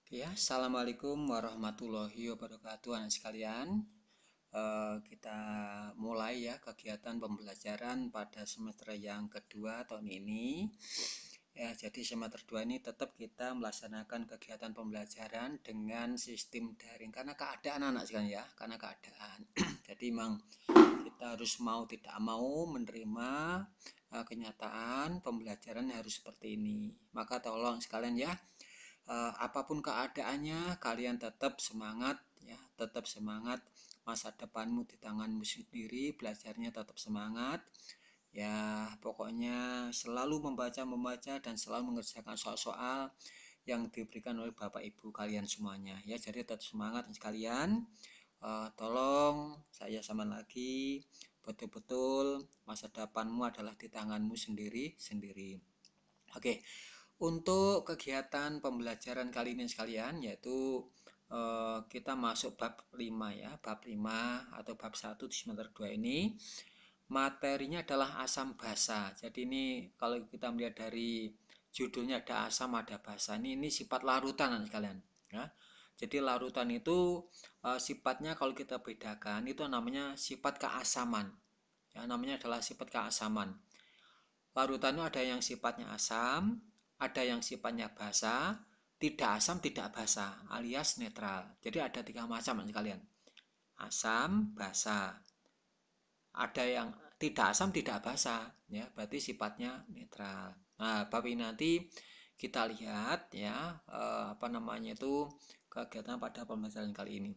Ya, Assalamualaikum warahmatullahi wabarakatuh anak sekalian. Kita mulai ya kegiatan pembelajaran pada semester yang kedua tahun ini. Ya, jadi semester 2 ini tetap kita melaksanakan kegiatan pembelajaran dengan sistem daring karena keadaan anak sekalian ya, karena keadaan. Jadi memang kita harus mau tidak mau menerima kenyataan pembelajaran harus seperti ini. Maka tolong sekalian ya, apapun keadaannya kalian tetap semangat ya, tetap semangat. Masa depanmu di tanganmu sendiri, belajarnya tetap semangat ya. Pokoknya selalu membaca dan selalu mengerjakan soal-soal yang diberikan oleh bapak ibu kalian semuanya ya. Jadi tetap semangat sekalian. Tolong saya sama lagi, betul-betul masa depanmu adalah di tanganmu sendiri. Oke, untuk kegiatan pembelajaran kali ini sekalian, yaitu kita masuk bab 5 ya, bab 5 atau bab 1 di semester 2 ini. Materinya adalah asam basa. Jadi ini kalau kita melihat dari judulnya ada asam, ada basa. Ini sifat larutan sekalian ya. Jadi larutan itu sifatnya kalau kita bedakan itu namanya sifat keasaman. Ya, namanya adalah sifat keasaman. Larutan itu ada yang sifatnya asam, ada yang sifatnya basa, tidak asam, tidak basa, alias netral. Jadi ada 3 macam sekalian. Asam, basa. Ada yang tidak asam, tidak basa, ya, berarti sifatnya netral. Nah, bab ini nanti kita lihat ya, apa namanya itu kegiatan pada pembelajaran kali ini.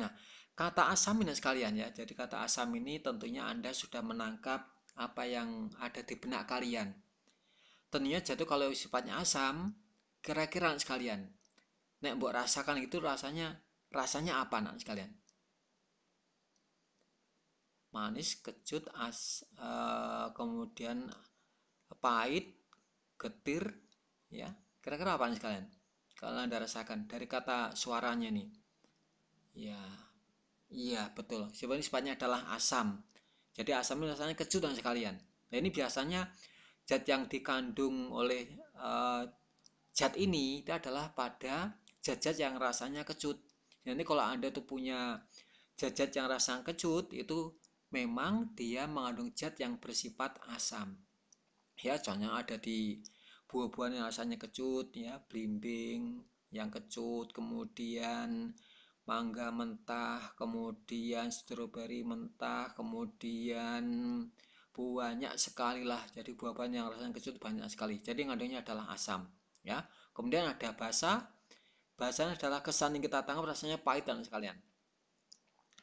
Nah, kata asam ini sekalian ya. Jadi kata asam ini tentunya Anda sudah menangkap apa yang ada di benak kalian. Tentunya jatuh kalau sifatnya asam, kira-kira sekalian. Nek mbok rasakan itu rasanya apa nak sekalian? Manis, kecut, kemudian pahit, getir, ya. Kira-kira apa nih sekalian? Kalau Anda rasakan dari kata suaranya nih. Ya, iya betul. Sebenarnya sifatnya adalah asam. Jadi asam ini rasanya kecut dan sekalian. Nah ini biasanya zat yang dikandung oleh uh, zat ini itu adalah pada zat-zat yang rasanya kecut. Jadi kalau Anda tuh punya zat-zat yang rasanya kecut itu memang dia mengandung zat yang bersifat asam. Ya, contohnya ada di buah-buahan yang rasanya kecut ya, belimbing yang kecut, kemudian mangga mentah, kemudian stroberi mentah, kemudian banyak sekali lah. Jadi buah-buahan yang rasanya kecut banyak sekali. Jadi ngandungnya adalah asam ya. Kemudian ada basa. Basanya adalah kesan yang kita tangkap rasanya pahit dan sekalian.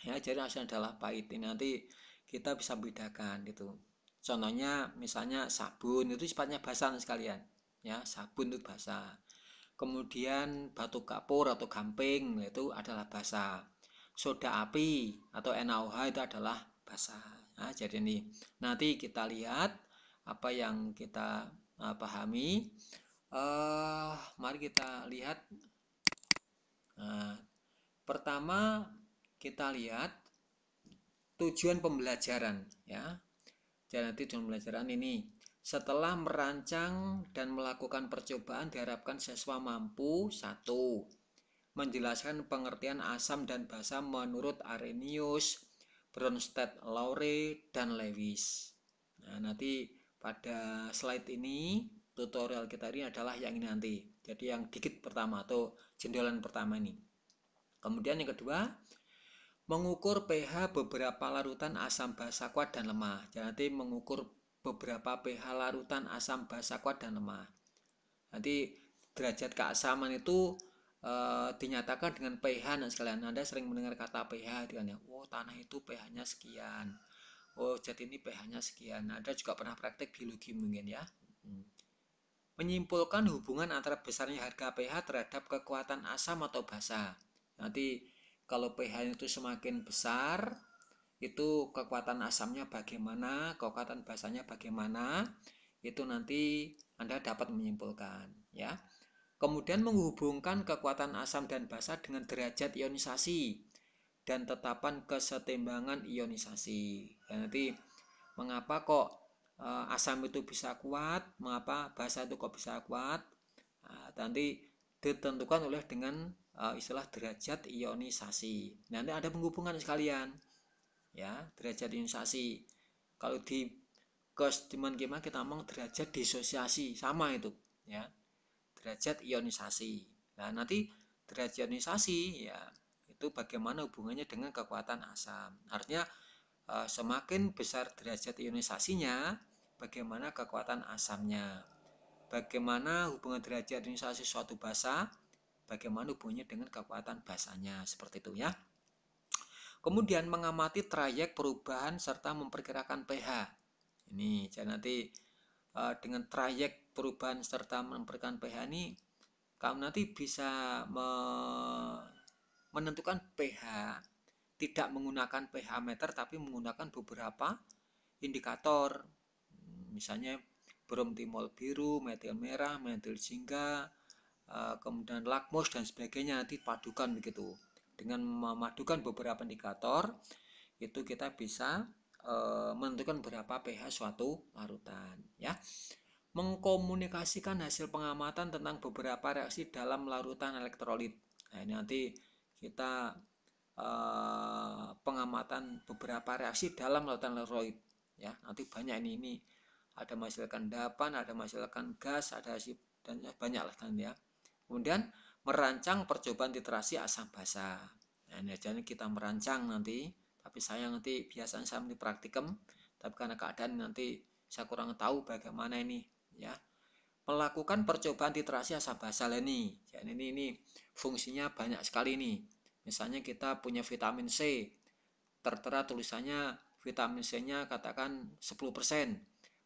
Ya, jadi rasanya adalah pahit. Ini nanti kita bisa bedakan gitu. Contohnya misalnya sabun itu sifatnya basah sekalian. Ya, sabun itu basah. Kemudian batu kapur atau gamping itu adalah basah. Soda api atau NaOH itu adalah basah. Nah, jadi ini nanti kita lihat apa yang kita pahami. Mari kita lihat. Nah, pertama kita lihat tujuan pembelajaran ya. Jadi tujuan pembelajaran ini setelah merancang dan melakukan percobaan diharapkan siswa mampu satu menjelaskan pengertian asam dan basa menurut Arrhenius, Bronsted, Lowry, dan Lewis. Nah, nanti pada slide ini tutorial kita ini adalah yang ini nanti. Jadi yang dikit pertama atau jendolan pertama ini. Kemudian yang kedua, mengukur pH beberapa larutan asam basa kuat dan lemah. Jadi mengukur beberapa pH larutan asam basa kuat dan lemah. Nanti derajat keasaman itu dinyatakan dengan pH dan sekalian. Anda sering mendengar kata pH kan ya. Oh, tanah itu pH-nya sekian. Oh, zat ini pH-nya sekian. Anda juga pernah praktek biologi mungkin ya. Menyimpulkan hubungan antara besarnya harga pH terhadap kekuatan asam atau basa. Nanti kalau pH itu semakin besar, itu kekuatan asamnya bagaimana, kekuatan basanya bagaimana, itu nanti Anda dapat menyimpulkan ya. Kemudian menghubungkan kekuatan asam dan basa dengan derajat ionisasi dan tetapan kesetimbangan ionisasi. Dan nanti mengapa kok asam itu bisa kuat, mengapa basa itu kok bisa kuat. Nah, nanti ditentukan oleh dengan istilah derajat ionisasi. Nanti ada penghubungan sekalian, ya, derajat ionisasi. Kalau di Gauss-Diemann-Quetelet kita ngomong derajat disosiasi, sama itu, ya, derajat ionisasi. Nah, nanti derajat ionisasi, ya, itu bagaimana hubungannya dengan kekuatan asam. Artinya semakin besar derajat ionisasinya, bagaimana kekuatan asamnya. Bagaimana hubungan derajat ionisasi suatu basa, bagaimana hubungannya dengan kekuatan basanya, seperti itu ya. Kemudian mengamati trayek perubahan serta memperkirakan pH. Ini jadi nanti dengan trayek perubahan serta memperkirakan pH ini kamu nanti bisa menentukan pH tidak menggunakan pH meter tapi menggunakan beberapa indikator. Misalnya bromtimol biru, metil merah, metil jingga, kemudian lakmus dan sebagainya, nanti padukan begitu. Dengan memadukan beberapa indikator itu kita bisa menentukan berapa pH suatu larutan, ya. Mengkomunikasikan hasil pengamatan tentang beberapa reaksi dalam larutan elektrolit. Nah, ini nanti kita pengamatan beberapa reaksi dalam larutan elektrolit, ya. Nanti banyak ini ada menghasilkan endapan, ada menghasilkan gas, ada dan banyak lah kan, ya. Kemudian merancang percobaan titrasi asam basa. Nah, ini aja kita merancang nanti, tapi saya nanti biasanya saya di praktikum, tapi karena keadaan nanti saya kurang tahu bagaimana ini, ya. Melakukan percobaan titrasi asam basa ini. Jadi ini fungsinya banyak sekali nih. Misalnya kita punya vitamin C, tertera tulisannya vitamin C-nya katakan 10%.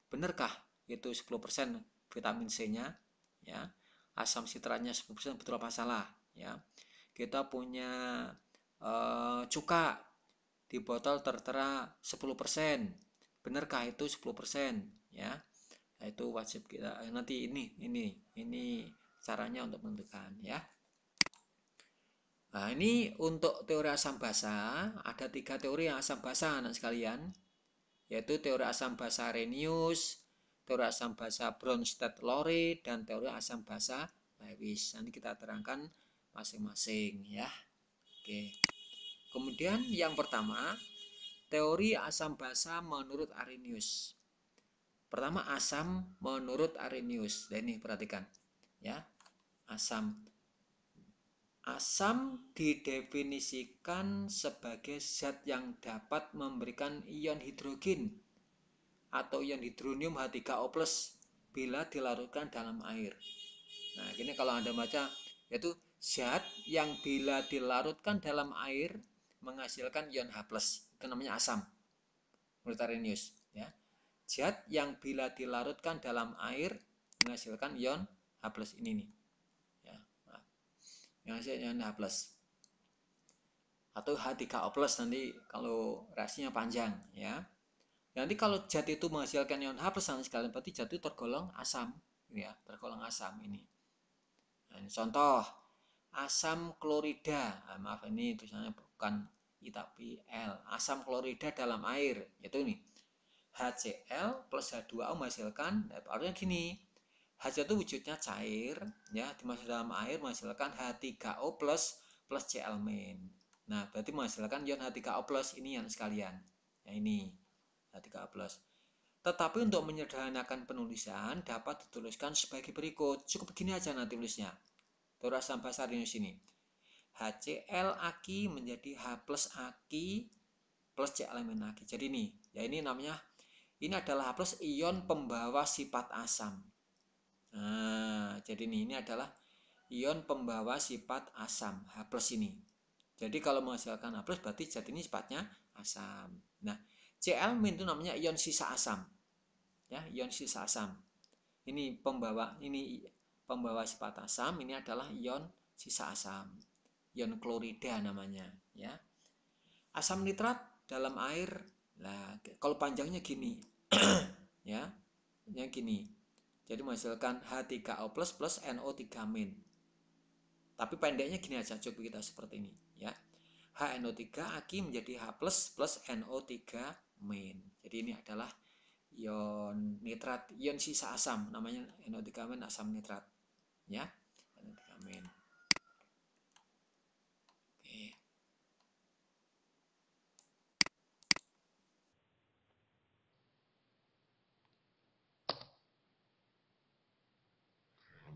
Benarkah itu 10% vitamin C-nya? Ya. Asam sitratnya 10%, betul apa salah? Ya. Kita punya cuka di botol tertera 10%. Benarkah itu 10%? Ya. Nah, itu wajib kita nanti ini caranya untuk menentukan, ya. Nah, ini untuk teori asam basa, ada 3 teori asam basa anak sekalian, yaitu teori asam basa Arrhenius, teori asam basa Bronsted-Lowry, dan teori asam basa Lewis. Nanti kita terangkan masing-masing, ya. Oke. Kemudian yang pertama, teori asam basa menurut Arrhenius. Pertama, asam menurut Arrhenius. Dan ini perhatikan, ya. Asam didefinisikan sebagai zat yang dapat memberikan ion hidrogen atau ion hidronium H3O+ bila dilarutkan dalam air. Nah, ini kalau Anda baca, yaitu zat yang bila dilarutkan dalam air menghasilkan ion H+. Itu namanya asam menurut Arrhenius, ya. Zat yang bila dilarutkan dalam air menghasilkan ion H+ ini nih. Ya, yang hasilnya ion H+ atau H3O+ nanti kalau reaksinya panjang, ya. Nanti kalau zat itu menghasilkan ion H+ sekalian, berarti zat itu tergolong asam, ya, tergolong asam ini. Nah, ini contoh asam klorida. Nah, maaf ini tulisannya bukan I tapi L. Asam klorida dalam air, yaitu ini HCl plus H2O menghasilkan, artinya gini, HCl itu wujudnya cair, ya, dimasukkan dalam air menghasilkan H3O plus Cl-. Nah, berarti menghasilkan ion H3O plus ini yang sekalian. Ya, ini H3O plus. Tetapi untuk menyederhanakan penulisan dapat dituliskan sebagai berikut. Cukup begini aja nanti tulisnya. Teori asam basa Arrhenius ini. HCl aki menjadi H plus aki plus Cl- aki. Jadi ini, ya ini namanya, ini adalah H plus ion pembawa sifat asam. Nah, jadi ini adalah ion pembawa sifat asam, H plus ini. Jadi kalau menghasilkan H plus berarti zat ini sifatnya asam. Nah, Cl- itu namanya ion sisa asam. Ya, ion sisa asam. Ini pembawa sifat asam, ini adalah ion sisa asam. Ion klorida namanya, ya. Asam nitrat dalam air, nah kalau panjangnya gini. Ya, yang gini. Jadi menghasilkan H3O+ plus NO3-. Tapi pendeknya gini aja, coba kita seperti ini, ya. HNO3 aki menjadi H+ plus NO3-. Jadi ini adalah ion nitrat, ion sisa asam, namanya NO3- asam nitrat, ya. NO3-.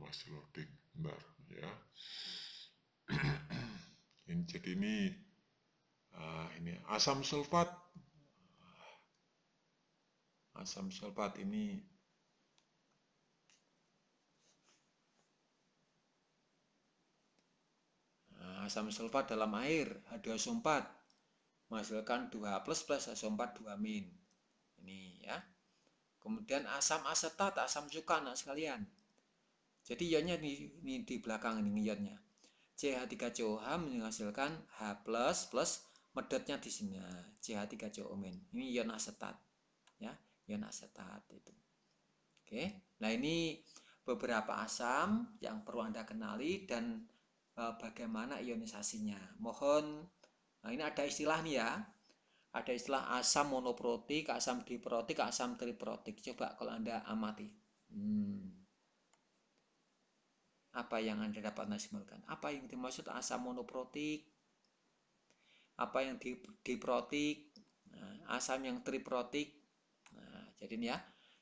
masih loading, bentar ya. Jadi ini asam sulfat. Asam sulfat ini asam sulfat dalam air H2SO4 menghasilkan 2H+ plus SO4 2-. Ini ya. Kemudian asam asetat, asam cuka anak sekalian. Jadi ionnya ini di belakang ini ionnya. CH3COH menghasilkan H+ plus medotnya di sini CH3COO-. Ini ion asetat ya, ion asetat itu. Oke. Nah, ini beberapa asam yang perlu Anda kenali dan bagaimana ionisasinya. Mohon, nah ini ada istilah nih ya. Ada istilah asam monoprotik, asam diprotik, asam triprotik. Coba kalau Anda amati. Apa yang Anda dapat simpulkan? Apa yang dimaksud asam monoprotik? Apa yang diprotik? Nah, asam yang triprotik. Nah, jadi ini ya.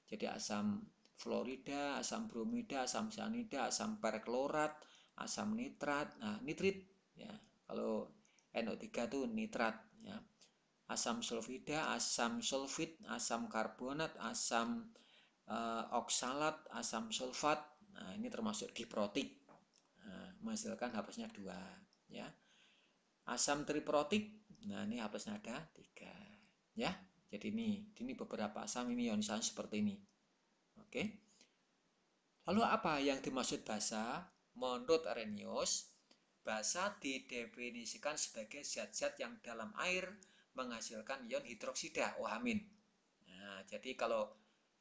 Jadi asam fluorida, asam bromida, asam cyanida, asam perklorat, asam nitrat. Nah, nitrit ya. Kalau NO3 itu nitrat ya. Asam sulfida, asam sulfit, asam karbonat, asam oksalat, asam sulfat. Nah, ini termasuk diprotik. Nah, menghasilkan H+-nya 2 ya. Asam triprotik, nah ini H+-nya ada 3 ya. Jadi ini beberapa asam ini ionisasi seperti ini. Oke. Lalu apa yang dimaksud basa? Menurut Arrhenius, basa didefinisikan sebagai zat-zat yang dalam air menghasilkan ion hidroksida OH-. Nah, jadi kalau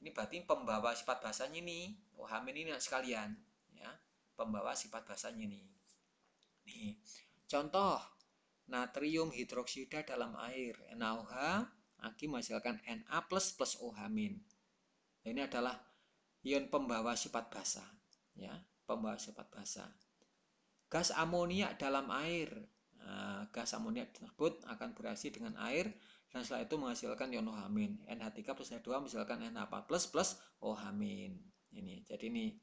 ini berarti pembawa sifat basanya ini OH- ini sekalian ya. Pembawa sifat basanya ini. Nih, contoh natrium hidroksida dalam air NaOH aki menghasilkan Na plus OH-. Nah, ini adalah ion pembawa sifat basa ya, pembawa sifat basa. Gas amoniak dalam air, nah, gas amoniak tersebut akan bereaksi dengan air dan setelah itu menghasilkan ion OH-. NH3 plus H2 menghasilkan NH4 plus OH-. Ini jadi ini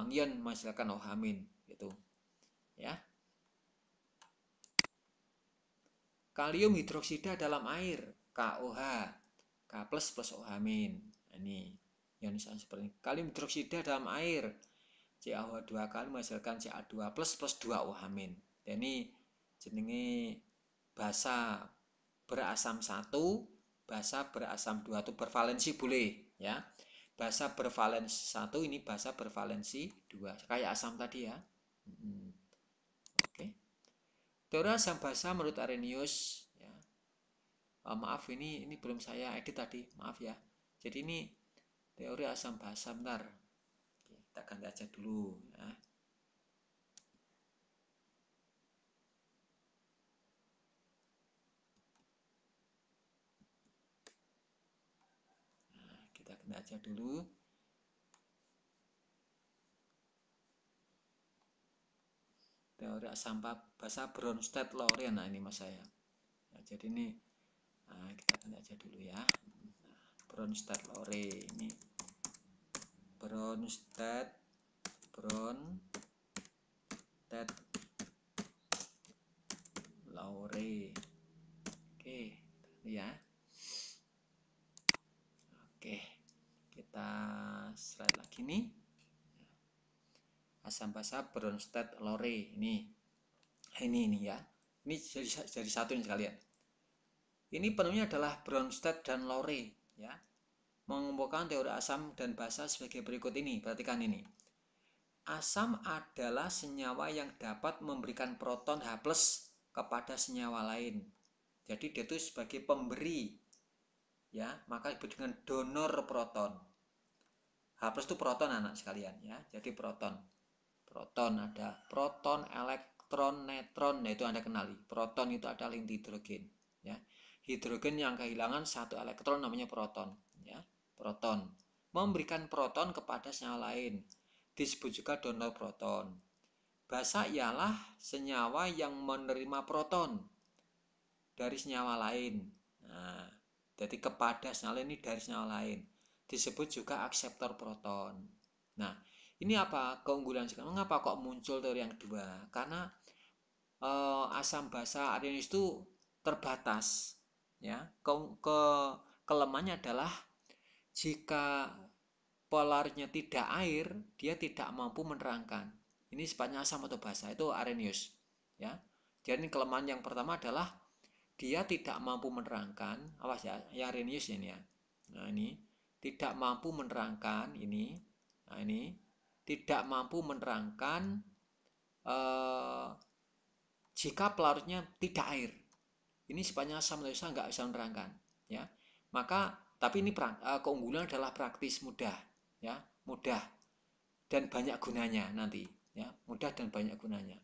ion menghasilkan OH- gitu ya. Kalium hidroksida dalam air KOH, K plus OH-. Ini ionisasi seperti ini. Kalium hidroksida dalam air CaOH 2 kali menghasilkan Ca2 plus 2 OH-. Dan ini jenenge basa berasam 1, basa berasam 2 itu bervalensi boleh ya. Basa bervalensi 1 ini basa bervalensi 2 kayak asam tadi ya. Oke. Teori asam basa menurut Arrhenius ya. Maaf ini belum saya edit tadi, maaf ya. Jadi ini teori asam basa, bentar. Kita ganti aja dulu ya. Nah, kita ganti aja dulu. Teori asam basa Bronsted-Lowry, nah ini mas saya. Nah, jadi ini kita ganti aja dulu ya. Bronsted-Lowry ini Bronsted-Lowry. Oke, ya. Oke, kita slide lagi nih. Asam basa Bronsted-Lowry ini ya. Ini jadi satu nih sekalian. Ini penuhnya adalah Bronsted dan Lowry ya. Mengumpulkan teori asam dan basa sebagai berikut ini. Perhatikan ini. Asam adalah senyawa yang dapat memberikan proton H+ kepada senyawa lain. Jadi dia itu sebagai pemberi ya, maka disebut dengan donor proton. H+ itu proton anak sekalian ya. Jadi proton ada proton, elektron, neutron. Nah, itu Anda kenali. Proton itu adalah inti hidrogen ya. Hidrogen yang kehilangan satu elektron namanya proton ya. Proton memberikan proton kepada senyawa lain disebut juga donor proton. Basa ialah senyawa yang menerima proton dari senyawa lain. Nah, jadi kepada senyawa lain ini dari senyawa lain disebut juga akseptor proton. Nah, Ini apa keunggulan sekarang? Mengapa kok muncul teori yang kedua? Karena asam basa Arrhenius itu terbatas, ya. Kelemahannya adalah jika polarnya tidak air, dia tidak mampu menerangkan. Ini sifatnya asam atau basa, itu Arrhenius, ya. Jadi kelemahan yang pertama adalah dia tidak mampu menerangkan, awas ya, yang Arrhenius ini ya. Nah, ini tidak mampu menerangkan ini. Nah, ini tidak mampu menerangkan eh, jika pelarutnya tidak air. Ini sifatnya asam atau basa nggak bisa menerangkan, ya. Maka tapi ini keunggulan adalah praktis, mudah, ya, mudah dan banyak gunanya nanti, ya, mudah dan banyak gunanya.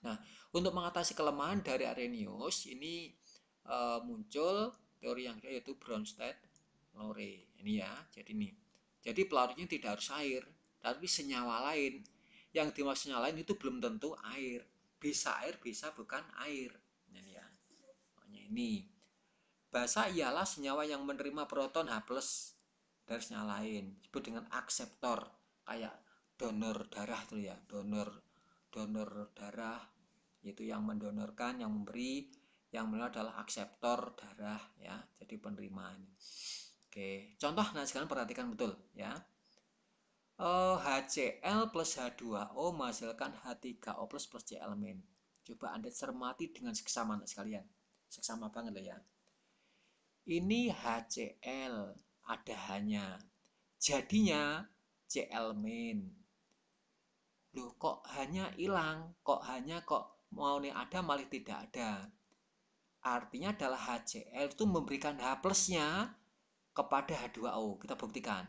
Nah, untuk mengatasi kelemahan dari Arrhenius ini muncul teori yang kedua yaitu Bronsted-Lowry ini, ya. Jadi pelarutnya tidak harus air, tapi senyawa lain. Yang dimaksud senyawa lain itu belum tentu air, bisa air, bisa bukan air. Ini, ya. Makanya ini basa ialah senyawa yang menerima proton H+ dari senyawa lain, disebut dengan akseptor, kayak donor darah tuh, ya, donor darah itu yang mendonorkan, yang memberi, yang menerima adalah akseptor darah, ya, jadi penerimaan. Oke, contoh. Nah, sekarang perhatikan betul, ya. HCl plus H2O menghasilkan H3O plus Cl-. Coba Anda cermati dengan seksama, anak sekalian, seksama banget loh, ya. Ini HCl, ada hanya, jadinya Cl-. Loh, kok hanya hilang, kok mau nih ada malah tidak ada. Artinya adalah HCl itu memberikan H plusnya kepada H2O. Kita buktikan.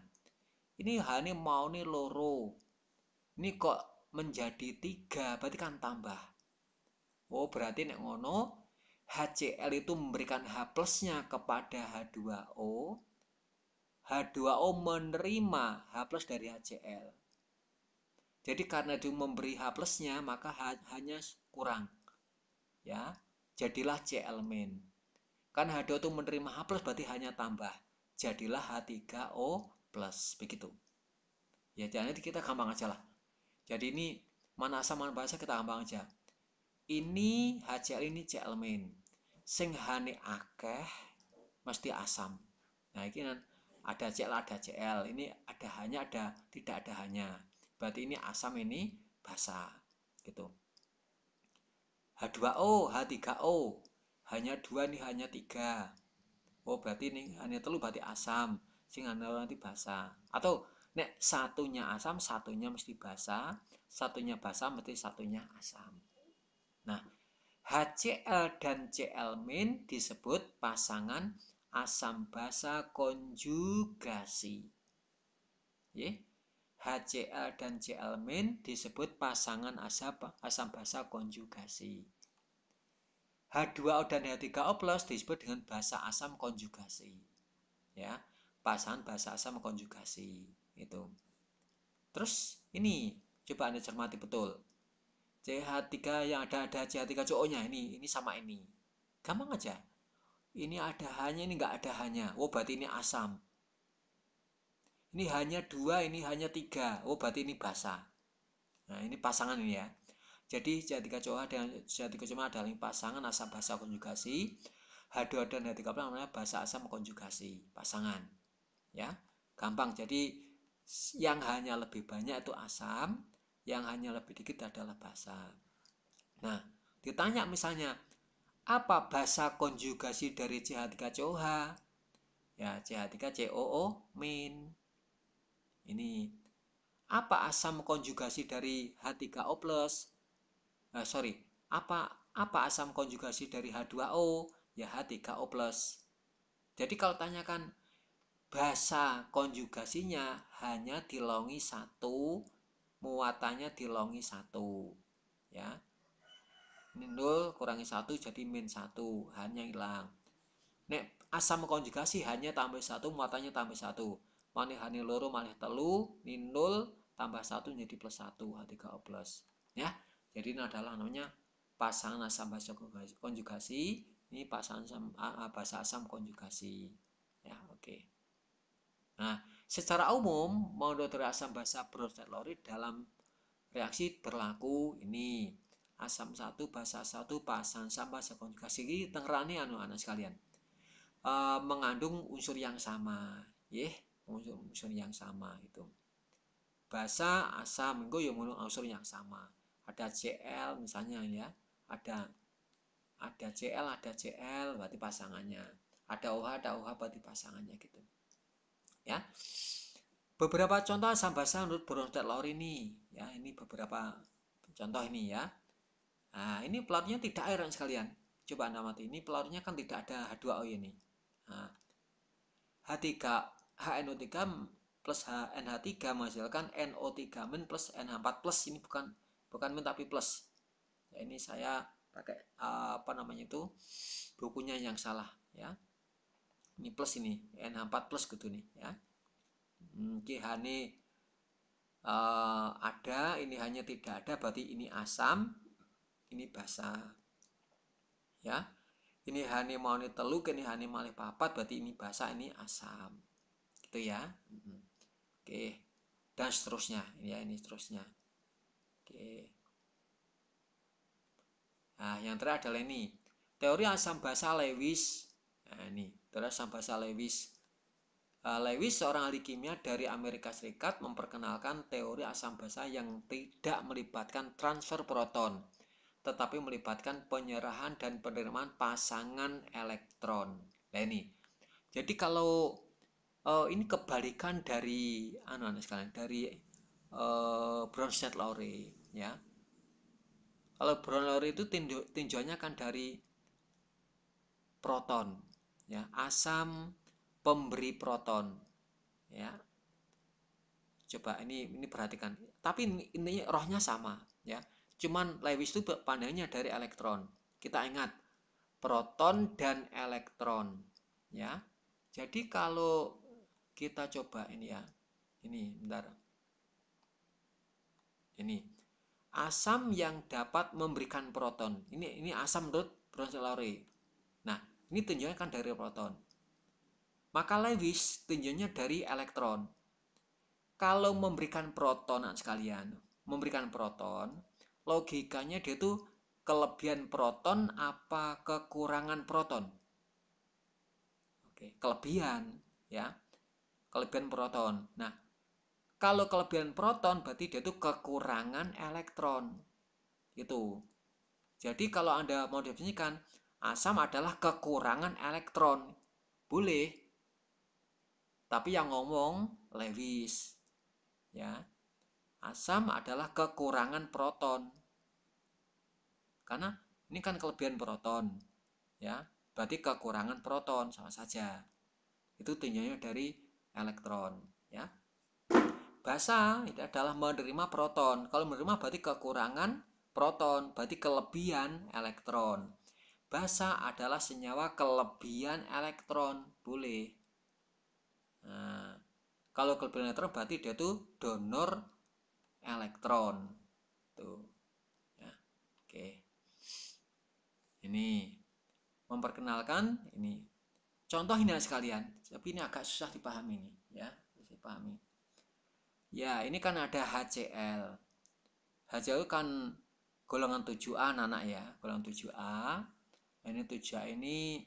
Ini H ini mau nih loro, ini kok menjadi 3, berarti kan tambah. Oh, berarti nek ngono HCl itu memberikan H plusnya kepada H2O, H2O menerima H plus dari HCl. Jadi karena dia memberi H plusnya, maka hanya kurang, ya. Jadilah Cl-. Kan H2O itu menerima H plus, berarti hanya tambah, jadilah H3O plus, begitu. Ya, jadi kita gampang aja lah. Jadi ini mana asam mana basa kita gampang aja. Ini HCl, ini Cl-. Sing hane akeh mesti asam. Nah, ini kan ada Cl, ada Cl. Ini ada hanya, ada tidak ada hanya. Berarti ini asam, ini basa, gitu. H2O, H3O, hanya 2 nih, hanya 3. Oh, berarti ini hanya telu, berarti asam. Sing nanti basa. Atau nek satunya asam, satunya mesti basa, satunya basa mesti satunya asam. Nah, HCl dan Cl- disebut pasangan asam basa konjugasi. Ya. HCl dan Cl- disebut pasangan asam basa konjugasi. H2O dan H3O plus disebut dengan basa asam konjugasi. Ya, pasangan basa asam konjugasi itu. Terus ini coba Anda cermati betul. CH3 yang ada CH3CO-nya ini sama ini. Gampang aja. Ini ada hanya, ini enggak ada hanya. Oh, berarti ini asam. Ini hanya 2, ini hanya 3. Oh, berarti ini basa. Nah, ini pasangan ini, ya. Jadi CH3COH dan CH3COH adalah pasangan asam basa konjugasi. H2O dan H3O namanya basa asam konjugasi, pasangan. Ya, gampang. Jadi yang hanya lebih banyak itu asam, yang hanya lebih dikit adalah basa. Nah, ditanya misalnya, apa basa konjugasi dari CH3COH? Ya, CH3COO min. Ini. Apa asam konjugasi dari H3O plus? Apa asam konjugasi dari H2O? Ya, H3O plus. Jadi kalau tanyakan basa konjugasinya, hanya dilongi 1, muatannya dilongi 1, ya. Ini 0 kurangi 1 jadi min 1, hanya hilang. Nek asam konjugasi hanya tambah 1, muatannya tambah 1. Maneh hanya loro, maneh telu, ini 0 tambah 1 jadi plus 1, H3O plus. Ya, jadi ini adalah namanya pasangan asam basa konjugasi. Ini pasangan basa asam konjugasi. Ya, oke. Nah, Secara umum, menurut asam basa bronsted-Lowry dalam reaksi berlaku ini asam 1 basa 1 pasan sama basa konjugasi ini tengerane anak sekalian. Mengandung unsur yang sama, unsur yang sama itu. Basa asam itu yang mengandung unsur yang sama. Ada Cl misalnya ya, ada Cl, ada Cl berarti pasangannya. Ada OH berarti pasangannya gitu. Ya. Beberapa contoh asam basa menurut bronsted-Lowry ini, ya ini beberapa contoh ini ya. Nah, ini pelarutnya tidak air sekalian. Coba Anda amati, ini pelarutnya kan tidak ada H2O ini. Nah, H3 HNO3 plus HNH3 menghasilkan NO3- plus NH4 plus. Ini bukan min tapi plus. Ya, ini saya pakai bukunya yang salah ya. Ini plus ini NH4 plus gitu nih ya. Ini ada, ini hanya tidak ada, berarti ini asam, ini basa ya. Ini hani mau ini teluk, ini hani malih papat, berarti ini basa, ini asam gitu ya. Oke, dan seterusnya ya, ini seterusnya. Oke, nah yang terakhir adalah ini teori asam basa Lewis. Nah ini teori asam basa Lewis. Lewis, seorang ahli kimia dari Amerika Serikat, memperkenalkan teori asam basa yang tidak melibatkan transfer proton, tetapi melibatkan penyerahan dan penerimaan pasangan elektron. Nah ini, jadi kalau ini kebalikan dari dari Bronsted-Lowry ya. Kalau Bronsted-Lowry itu tinjauannya kan dari proton ya, asam pemberi proton ya. Coba ini perhatikan, tapi ini rohnya sama ya, cuman Lewis itu pandangnya dari elektron. Kita ingat proton dan elektron ya. Jadi kalau kita coba ini ya, ini bentar, ini asam yang dapat memberikan proton, ini asam menurut Bronsted-Lowry. Nah ini tinjauannya kan dari proton, maka Lewis tinjauannya dari elektron. Kalau memberikan proton sekalian, memberikan proton, logikanya dia tuh kelebihan proton apa kekurangan proton? Oke, kelebihan ya. Kelebihan proton. Nah, kalau kelebihan proton berarti dia tuh kekurangan elektron. Itu. Jadi kalau Anda mau definisikan, asam adalah kekurangan elektron. Boleh. Tapi yang ngomong Lewis. Ya. Asam adalah kekurangan proton. Karena ini kan kelebihan proton. Ya. Berarti kekurangan proton sama saja. Itu tinjauannya dari elektron, ya. Basa itu adalah menerima proton. Kalau menerima berarti kekurangan proton, berarti kelebihan elektron. Basa adalah senyawa kelebihan elektron, boleh. Nah, kalau kelebihan elektron berarti dia tuh donor elektron. Tuh. Ya. Oke. Ini memperkenalkan ini. Contoh ini sekalian, tapi ini agak susah dipahami nih, ya. Susah dipahami. Ya, ini kan ada HCl. HCl kan golongan 7A anak ya, golongan 7A. Ini 7A ini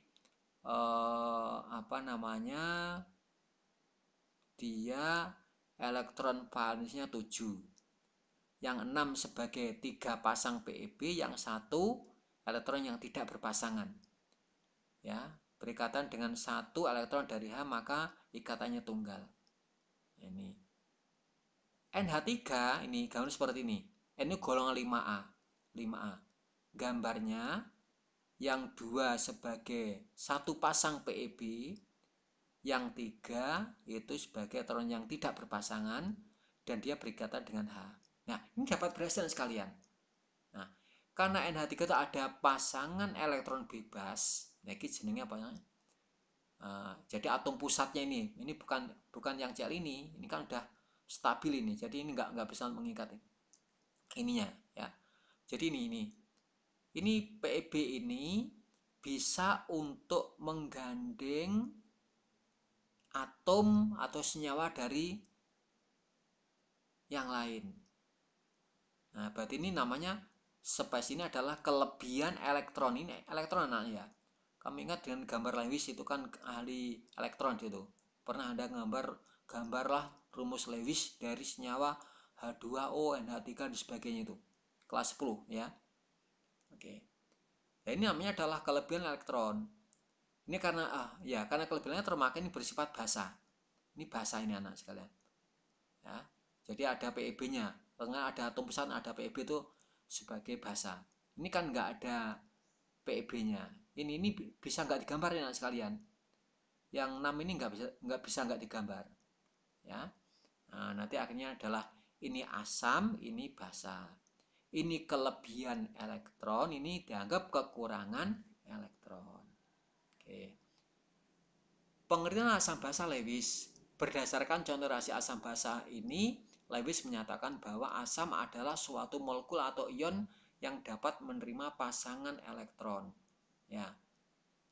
dia elektron valensnya 7. Yang 6 sebagai 3 pasang PeB, yang 1 elektron yang tidak berpasangan. Ya, berikatan dengan 1 elektron dari H, maka ikatannya tunggal. Ini NH3 ini gambar seperti ini. Ini golongan 5A. 5A. Gambarnya yang 2 sebagai 1 pasang PeB, yang 3 itu sebagai elektron yang tidak berpasangan dan dia berikatan dengan H. Nah, ini dapat berhasil sekalian. Nah, karena NH3 itu ada pasangan elektron bebas, nah ini jenengnya apa ya? Jadi atom pusatnya ini bukan yang Cl ini kan udah stabil ini, jadi ini nggak bisa mengikat ininya ya. Jadi ini PeB ini bisa untuk menggandeng atom atau senyawa dari yang lain. Nah, berarti ini namanya spesies, ini adalah kelebihan elektron. Ini elektron ya. Kami ingat dengan gambar Lewis itu kan ahli elektron itu. Pernah ada gambarlah rumus Lewis dari senyawa H2O, NH3 dan sebagainya itu. Kelas 10 ya. Oke. Ya, ini namanya adalah kelebihan elektron. Ini karena kelebihan elektron maka ini bersifat basa. Ini basa ini anak sekalian. Ya. Jadi ada PEB-nya. Karena ada atom besar, ada PEB itu sebagai basa. Ini kan nggak ada PEB-nya. Ini bisa nggak digambar ya anak sekalian. Yang 6 ini nggak bisa digambar. Ya. Nah, nanti akhirnya adalah ini asam, ini basa. Ini kelebihan elektron, ini dianggap kekurangan elektron. Oke. Pengertian asam basa Lewis. Berdasarkan contoh reaksi asam basa ini, Lewis menyatakan bahwa asam adalah suatu molekul atau ion yang dapat menerima pasangan elektron. Ya.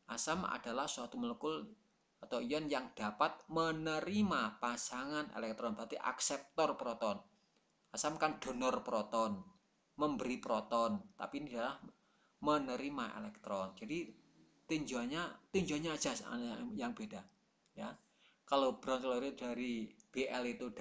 Asam adalah suatu molekul atau ion yang dapat menerima pasangan elektron, berarti akseptor proton. Asam kan donor proton, memberi proton, tapi ini adalah menerima elektron. Jadi tinjauannya aja yang beda ya. Kalau Brown-Lowry dari Bl itu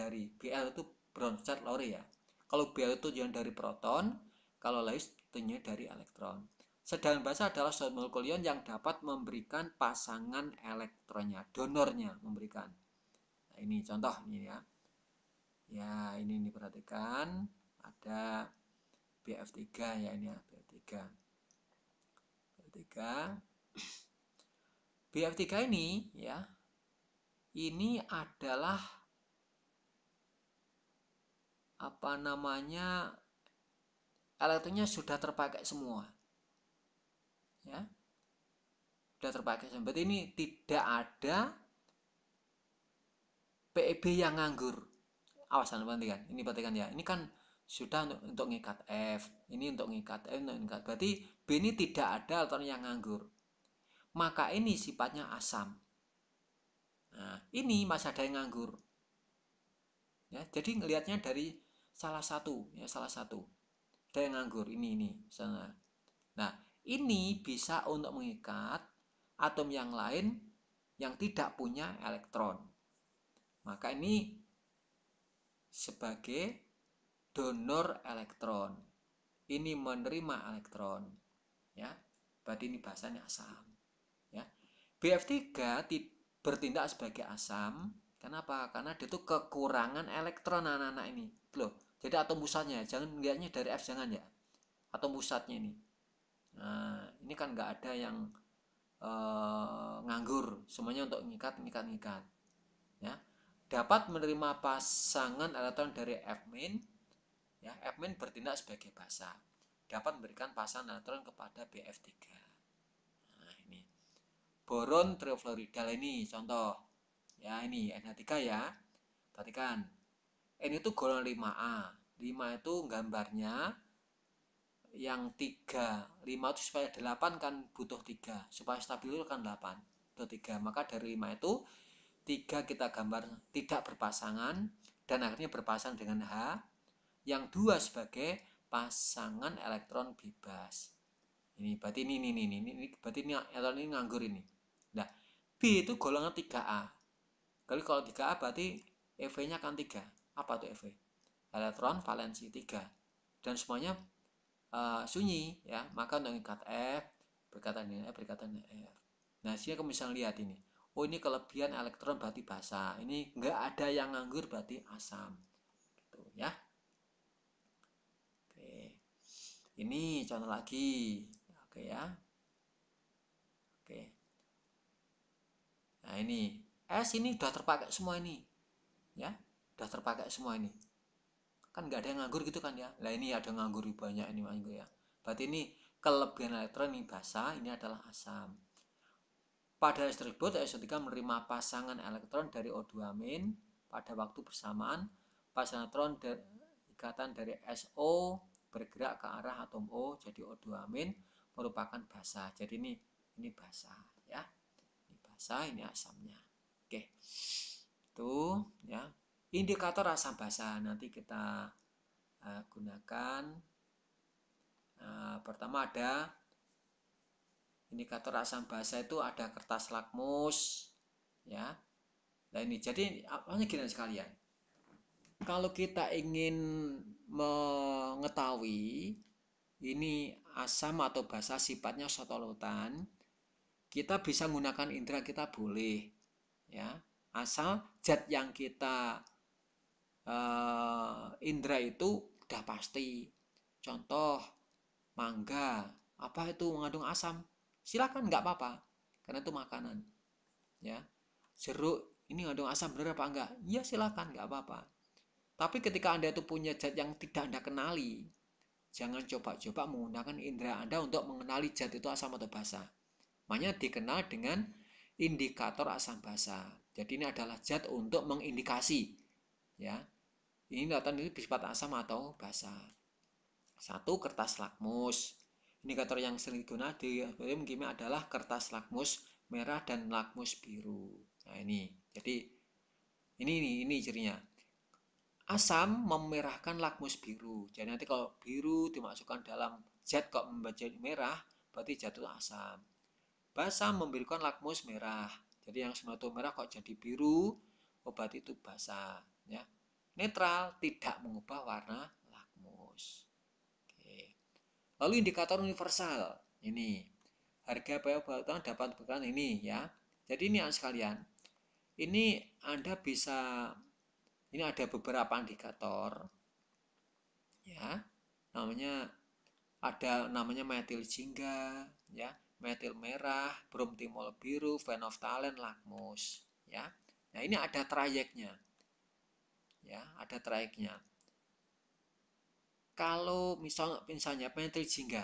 Brown-Lowry ya. Kalau Bl itu tinjauan dari proton, kalau Lewis tinjauan dari elektron. Sedangkan basa adalah suatu molekul ion yang dapat memberikan pasangan elektronnya, donornya memberikan. Nah, ini contoh ini ya. Ya, ini diperhatikan ada BF3 ya, ini ya, BF3. BF3 ini ya, ini adalah elektronnya sudah terpakai semua. Ya. Sudah terpakai semua. Berarti ini tidak ada PEB yang nganggur. Awas perhatikan. Ini perhatikan ya. Ini kan sudah untuk ngikat F, ini untuk ngikat F, untuk ngikat. Berarti B ini tidak ada elektron yang nganggur. Maka ini sifatnya asam. Nah, ini masih ada yang nganggur. Ya, jadi ngelihatnya dari salah satu. Ada yang nganggur, ini sana. Nah, ini bisa untuk mengikat atom yang lain yang tidak punya elektron. Maka ini sebagai donor elektron. Ini menerima elektron. Ya, berarti ini bahasanya asam. Ya. BF3 bertindak sebagai asam. Kenapa? Karena dia itu kekurangan elektron anak-anak ini. Loh, jadi atom pusatnya, jangan lihatnya dari F, jangan ya. Atom pusatnya ini. Nah, ini kan nggak ada yang nganggur, semuanya untuk ngikat. Ya, dapat menerima pasangan elektron dari F-. Ya, F- bertindak sebagai basa, dapat memberikan pasangan elektron kepada BF3. Nah, ini boron triofluoridal ini contoh. Ya, ini NH3 ya. Perhatikan. N itu golongan 5A. 5 itu gambarnya yang 3. 5 itu supaya 8 kan butuh 3. Supaya stabil itu kan 8. Butuh 3. Maka dari 5 itu 3 kita gambar tidak berpasangan dan akhirnya berpasangan dengan H. Yang 2 sebagai pasangan elektron bebas. Ini berarti ini berarti ini elektron ini nganggur ini. Nah, B itu golongan 3A. Kalau 3A berarti EV-nya kan 3. Apa tuh EV? Elektron valensi 3. Dan semuanya sunyi ya, maka untuk mengikat F berkaitan dengan F. Nah, sini kamu bisa lihat ini. Oh, ini kelebihan elektron berarti basa. Ini enggak ada yang nganggur berarti asam. Gitu ya. Oke. Ini contoh lagi. Oke ya. Oke. Nah, ini S ini sudah terpakai semua ini. Ya, sudah terpakai semua ini. Kan nggak ada yang nganggur gitu kan ya. Lah ini ada nganggur banyak ini nganggur ya. Berarti ini kelebihan elektron ini basa, ini adalah asam. Pada tersebut SO3 menerima pasangan elektron dari O2- pada waktu bersamaan. Pasangan elektron ikatan dari SO bergerak ke arah atom O jadi O2- merupakan basa. Jadi ini basa ya. Ini basa, ini asamnya. Oke, itu ya indikator asam basa nanti kita gunakan. Pertama ada indikator asam basa itu ada kertas lakmus ya. Nah ini jadi apanya gini sekalian. Kalau kita ingin mengetahui ini asam atau basa sifatnya sotolutan, kita bisa menggunakan indera kita boleh ya. Asal zat yang kita indera itu udah pasti. Contoh mangga, apa itu mengandung asam? Silakan nggak apa-apa, karena itu makanan. Ya, jeruk ini mengandung asam benar apa enggak? Ya silakan nggak apa-apa. Tapi ketika Anda itu punya zat yang tidak Anda kenali, jangan coba-coba menggunakan indera Anda untuk mengenali zat itu asam atau basa. Makanya dikenal dengan indikator asam basa. Jadi ini adalah zat untuk mengindikasi ya. Ini kelihatan ini bersifat asam atau basa. Satu, kertas lakmus. Indikator yang sering digunakan di kimia adalah kertas lakmus merah dan lakmus biru. Nah ini, jadi ini cirinya. Asam memerahkan lakmus biru. Jadi nanti kalau biru dimasukkan dalam zat kok menjadi merah, berarti zat itu asam. Basa memberikan lakmus merah. Jadi yang semua itu merah kok jadi biru, obat itu basa. Ya. Netral, tidak mengubah warna lakmus. Oke. Lalu indikator universal. Ini harga obat dapat bukan ini ya. Jadi ini sekalian. Ini Anda bisa, ini ada beberapa indikator ya. Namanya metil jingga ya, metil merah, bromtimol biru, fenoftalen, lakmus ya. Nah, ini ada trayeknya. Ya, ada trayeknya. Kalau misalnya metil jingga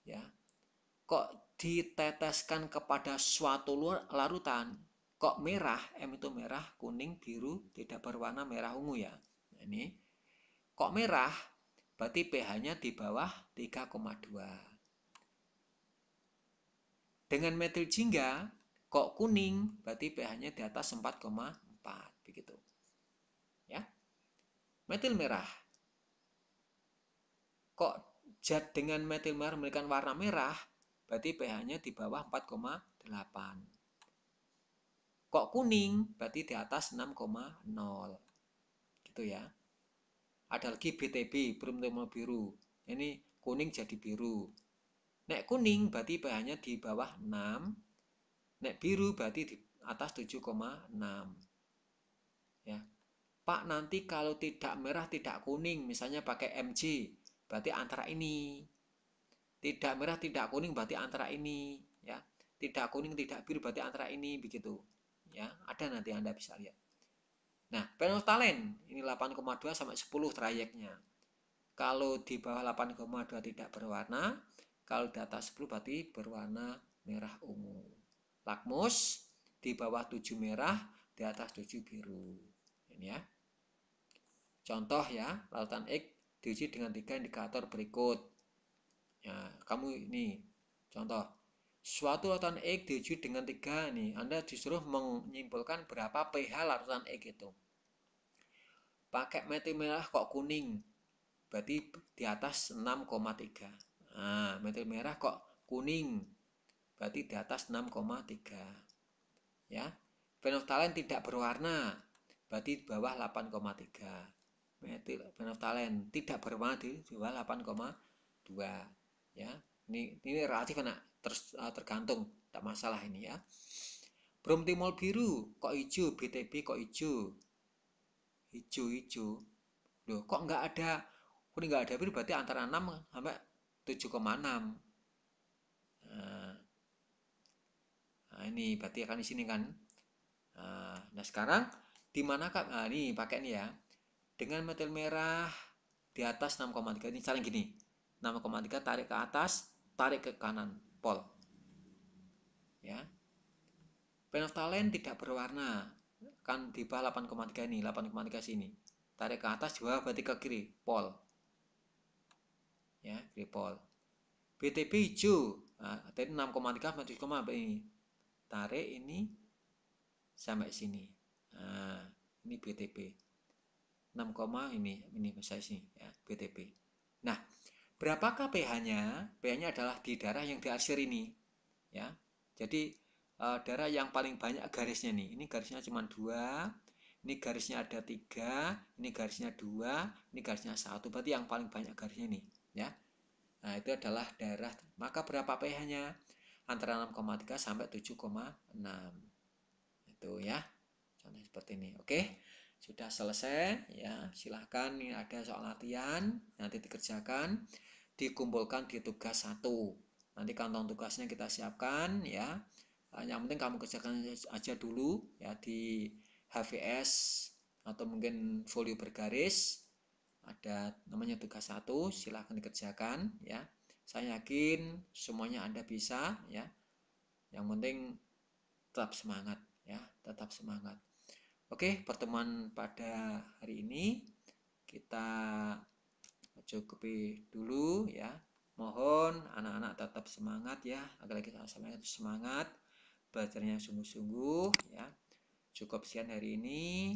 ya, kok diteteskan kepada suatu larutan kok merah, M itu merah, kuning, biru, tidak berwarna merah ungu ya. Nah, ini kok merah berarti pH-nya di bawah 3,2. Dengan metil jingga kok kuning berarti pH-nya di atas 4,4 begitu. Ya. Metil merah. Kok zat dengan metil merah memberikan warna merah berarti pH-nya di bawah 4,8. Kok kuning berarti di atas 6,0. Gitu ya. Ada lagi BTB, bromtimol biru. Ini kuning jadi biru. Nek kuning berarti pH-nya di bawah 6. Nek biru berarti di atas 7,6. Ya. Pak, nanti kalau tidak merah tidak kuning, misalnya pakai MJ, berarti antara ini. Tidak merah tidak kuning berarti antara ini, ya. Tidak kuning tidak biru berarti antara ini, begitu. Ya, ada nanti Anda bisa lihat. Nah, phenolphthalein ini 8,2 sampai 10 trayeknya. Kalau di bawah 8,2 tidak berwarna, kalau di atas 10 berarti berwarna merah ungu. Lakmus di bawah 7 merah, di atas 7 biru. Ini ya. Contoh ya, lautan X diuji dengan 3 indikator berikut. Ya, kamu ini contoh. Suatu lautan X diuji dengan 3 nih. Anda disuruh menyimpulkan berapa pH lautan X itu. Pakai metil merah kok kuning. Berarti di atas 6,3. Nah, metil merah kok kuning. Berarti di atas 6,3. Ya. Phenolphthalein tidak berwarna. Berarti di bawah 8,3. Metil phenolphthalein tidak berwarna di bawah 8,2. Ya. Ini relatif tergantung, tidak masalah ini ya. Bromtimol biru kok hijau, BTB kok hijau. Hijau-hijau. Loh, kok nggak ada kuning nggak ada biru berarti antara 6 sampai 7,6. Nah, ini berarti akan di sini kan. Nah, sekarang di mana Kak? Nah, ini pakai ini ya. Dengan metil merah di atas 6,3 ini saling gini. 6,3 tarik ke atas, tarik ke kanan, pol. Ya. Phenolphthalein tidak berwarna. Kan di bawah 8,3 ini, 8,3 sini. Tarik ke atas, di bawah berarti ke kiri, pol. Ya, kiri pol. BTB hijau. Nah, tadi 6,3 sama 7,4 ini. Tarik ini sampai sini. Nah, ini BTP 6, ini saya sini ya, BTP. Nah, berapakah pH-nya? pH-nya adalah di darah yang diarsir ini ya. Jadi darah yang paling banyak garisnya nih, ini garisnya cuma 2, ini garisnya ada 3, ini garisnya 2, ini garisnya 1, berarti yang paling banyak garisnya nih ya. Nah, itu adalah darah. Maka berapa pH-nya? Antara 6,3 sampai 7,6. Itu ya. Contoh seperti ini. Oke. Sudah selesai ya. Silahkan, ini ada soal latihan, nanti dikerjakan, dikumpulkan di tugas 1. Nanti kantong tugasnya kita siapkan ya. Yang penting kamu kerjakan aja dulu ya di HVS atau mungkin folio bergaris. Ada namanya tugas 1, silahkan dikerjakan ya. Saya yakin semuanya Anda bisa ya. Yang penting tetap semangat ya, tetap semangat. Oke, pertemuan pada hari ini kita cukupi dulu ya. Mohon anak-anak tetap semangat ya, agar kita semangat belajarnya sungguh-sungguh ya. Cukup sekian hari ini.